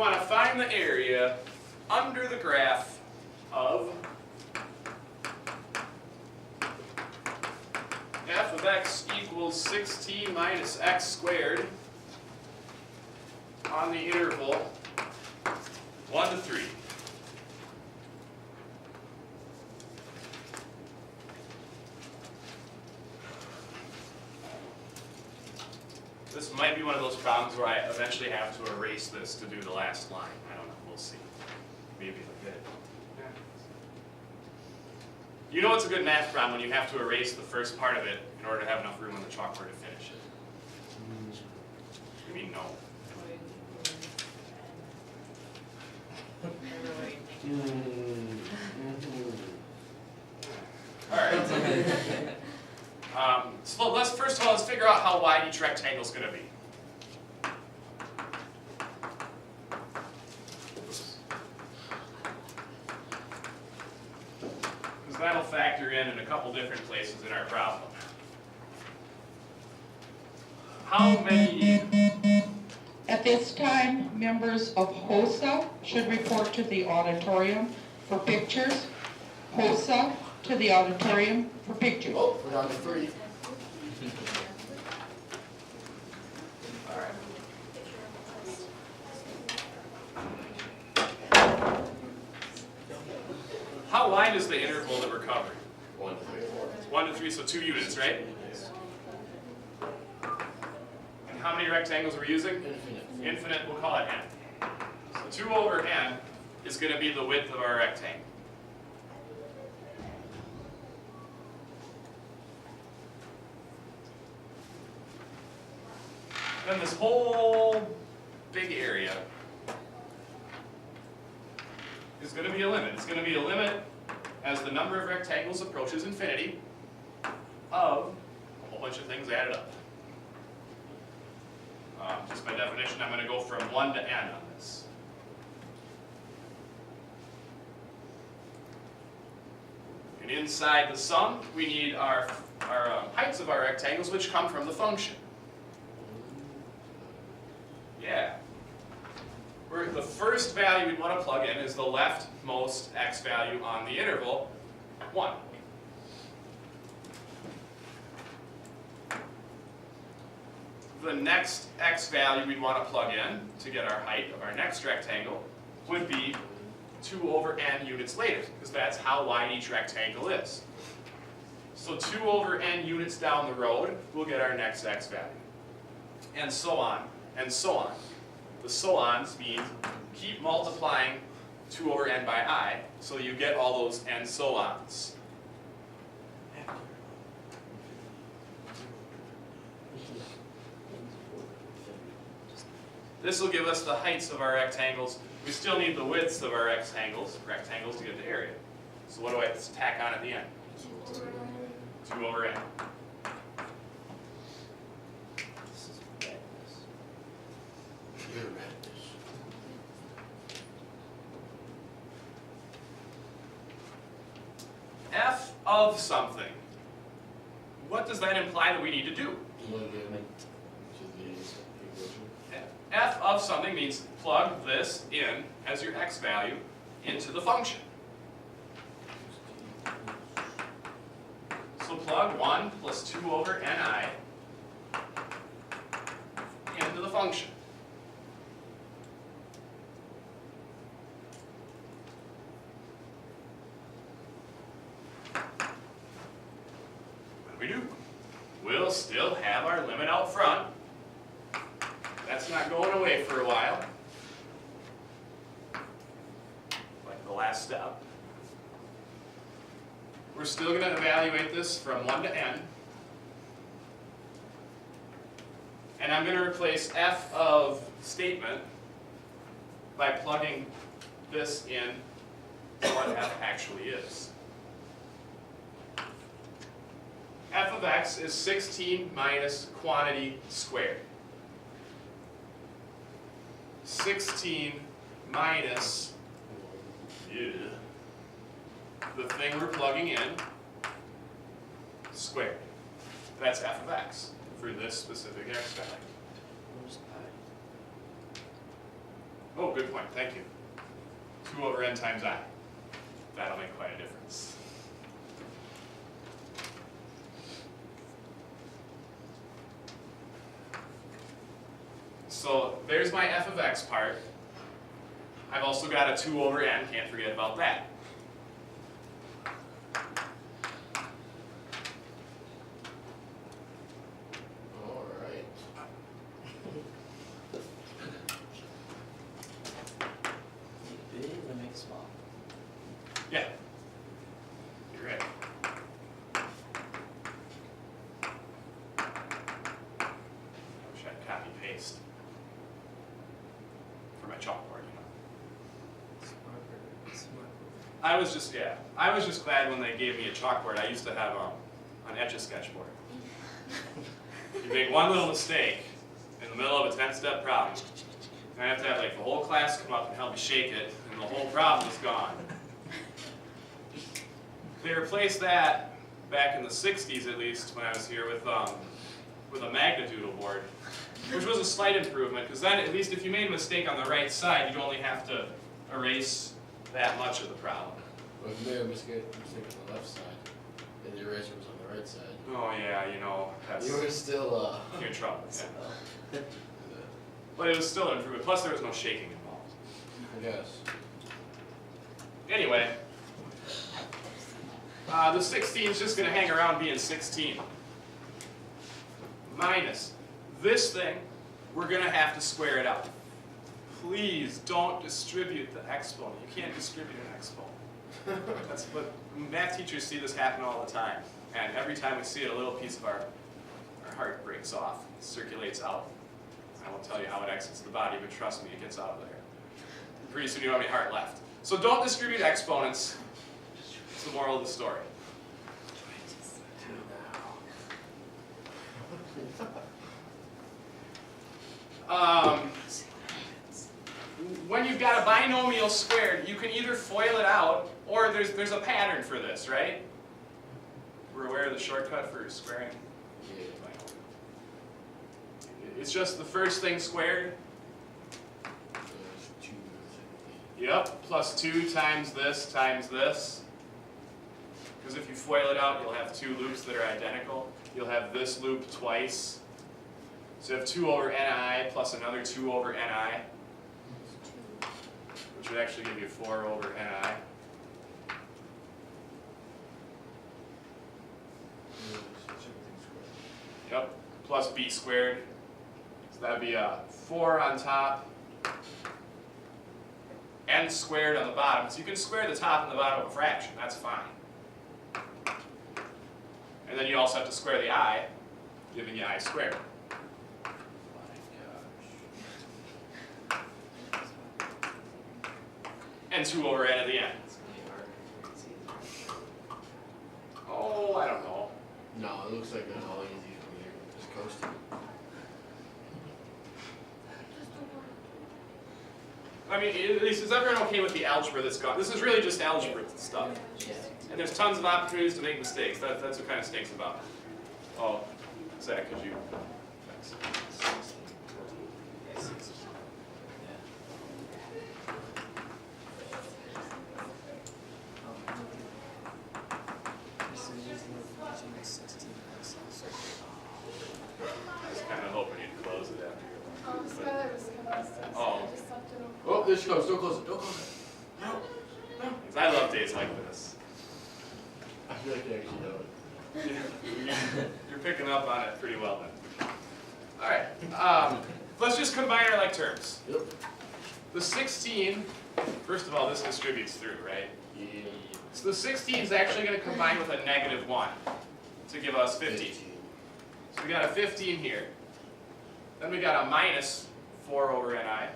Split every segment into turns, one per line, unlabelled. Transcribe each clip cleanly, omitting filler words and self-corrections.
want to find the area under the graph of f of x equals 16 minus x squared on the interval 1 to 3. This might be one of those problems where I eventually have to erase this to do the last line. I don't know. We'll see. Maybe I'll get it. You know it's a good math problem when you have to erase the first part of it in order to have enough room on the chalkboard to finish it. You mean no? All right. So first of all, let's figure out how wide each rectangle is going to be. Because that'll factor in a couple different places in our problem. How many?
At this time, members of HOSA should report to the auditorium for pictures. HOSA to the auditorium for pictures.
Oh, we're down to 3.
How wide is the interval that we're covering?
1 to 3, 4.
1 to 3, so 2 units, right? And how many rectangles are we using?
Infinite.
Infinite, we'll call it n. So 2 over n is going to be the width of our rectangle. Then this whole big area is going to be a limit. It's going to be a limit as the number of rectangles approaches infinity of a whole bunch of things added up. Just by definition, I'm going to go from 1 to n on this. And inside the sum, we need our heights of our rectangles, which come from the function. Yeah. The first value we'd want to plug in is the leftmost x value on the interval, 1. The next x value we'd want to plug in to get our height of our next rectangle would be 2 over n units later, because that's how wide each rectangle is. So 2 over n units down the road, we'll get our next x value. And so on, and so on. The so-ons means keep multiplying 2 over n by I, so you get all those and so-ons. This will give us the heights of our rectangles. We still need the widths of our rectangles to get the area. So what do I tack on at the end? 2 over n. F of something. What does that imply that we need to do? F of something means plug this in as your x value into the function. So plug 1 plus 2 over ni into the function. What do? We'll still have our limit out front. That's not going away for a while. Like the last step. We're still going to evaluate this from 1 to n. And I'm going to replace f of statement by plugging this in to what f actually is. F of x is 16 minus quantity squared. 16 minus the thing we're plugging in squared. That's f of x for this specific x value. Oh, good point, thank you. 2 over n times I. That'll make quite a difference. So there's my f of x part. I've also got a 2 over n, can't forget about that.
All right.
Make big or make small?
Yeah. You're right. I wish I'd copy paste for my chalkboard, you know. I was just glad when they gave me a chalkboard. I used to have an Etch-a-Sketch board. You make one little mistake in the middle of a 10-step problem, and I have to have like the whole class come up and help me shake it, and the whole problem is gone. They replaced that back in the 60s, at least, when I was here with a Magnadoodle board, which was a slight improvement, because then at least if you made a mistake on the right side, you'd only have to erase that much of the problem.
Well, if you made a mistake on the left side, and the eraser was on the right side,
Oh yeah, you know, that's
you were still,
you're in trouble. Yeah. But it was still an improvement. Plus, there was no shaking involved.
I guess.
Anyway, the 16 is just going to hang around being 16. Minus this thing, we're going to have to square it out. Please don't distribute the exponent. You can't distribute an exponent. That's what math teachers see this happen all the time. And every time we see it, a little piece of our heart breaks off, circulates out. I won't tell you how it exits the body, but trust me, it gets out of there. Pretty soon you don't have any heart left. So don't distribute exponents. It's the moral of the story. When you've got a binomial squared, you can either FOIL it out, or there's a pattern for this, right? We're aware of the shortcut for squaring
Yeah.
binomial. It's just the first thing squared.
There's 2
Yep, plus 2 times this times this. Because if you FOIL it out, you'll have 2 loops that are identical. You'll have this loop twice. So you have 2 over ni plus another 2 over ni, which would actually give you 4 over ni. Yep, plus b squared. So that would be 4 on top, n squared on the bottom. So you can square the top and the bottom of a fraction, that's fine. And then you also have to square the I, giving you I squared. And 2 over n at the end. Oh, I don't know.
No, it looks like it's all easy from here. Just coasting.
I mean, at least is everyone okay with the algebra that's gone? This is really just algebra stuff. And there's tons of opportunities to make mistakes. That's what kind of stinks about it. Oh, Zach, could you? Thanks. I was kind of hoping you'd close it after you.
Skylar was coming, so
Oh.
I just left it open.
Oh, there she goes. Don't close it. Don't close it.
Because I love days like this.
I feel like you actually know it.
You're picking up on it pretty well then. All right, let's just combine our like terms.
Yep.
The 16, first of all, this distributes through, right?
Yeah.
So the 16 is actually going to combine with a -1 to give us 15. So we got a 15 here. Then we got a minus 4 over ni.
Minus.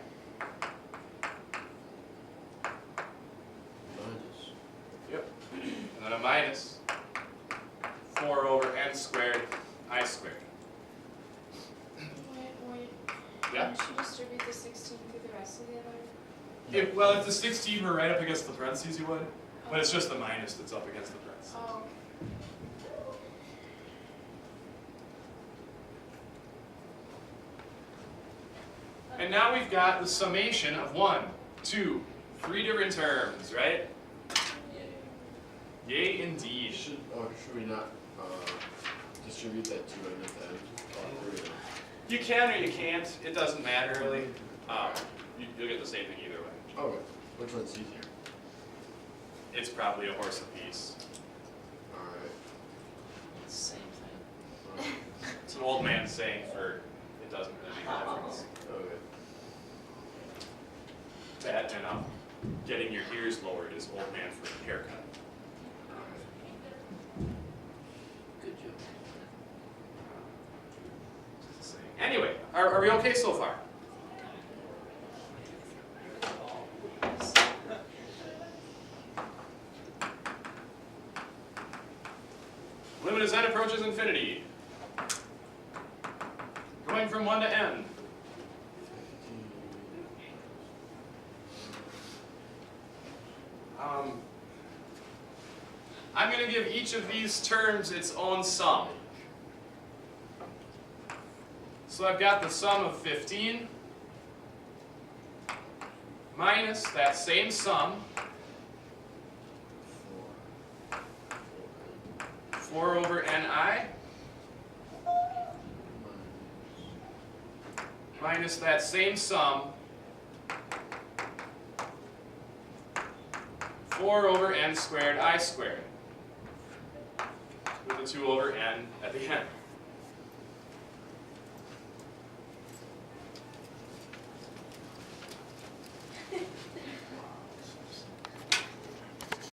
Yep. And then a minus 4 over n squared I squared.
Wait.
Yeah?
You should distribute the 16 through the rest of the other.
If the 16 were right up against the parentheses, you would. But it's just the minus that's up against the parentheses.
Oh,
And now we've got the summation of 1, 2, 3 different terms, right? Yay indeed.
Should we not, distribute that 2 and at the end? Or three?
You can or you can't, it doesn't matter really. You'll get the same thing either way.
Okay, which one's easier?
It's probably a horse apiece.
Alright.
Same thing.
It's an old man saying for it doesn't really make a difference.
Okay.
That and getting your ears lowered is old man for a haircut.
Good joke.
Anyway, are we okay so far? Limit as n approaches infinity. Going from 1 to n. I'm going to give each of these terms its own sum. So I've got the sum of 15 minus that same sum, 4 over ni, minus that same sum, 4 over n squared I squared, with a 2 over n at the end.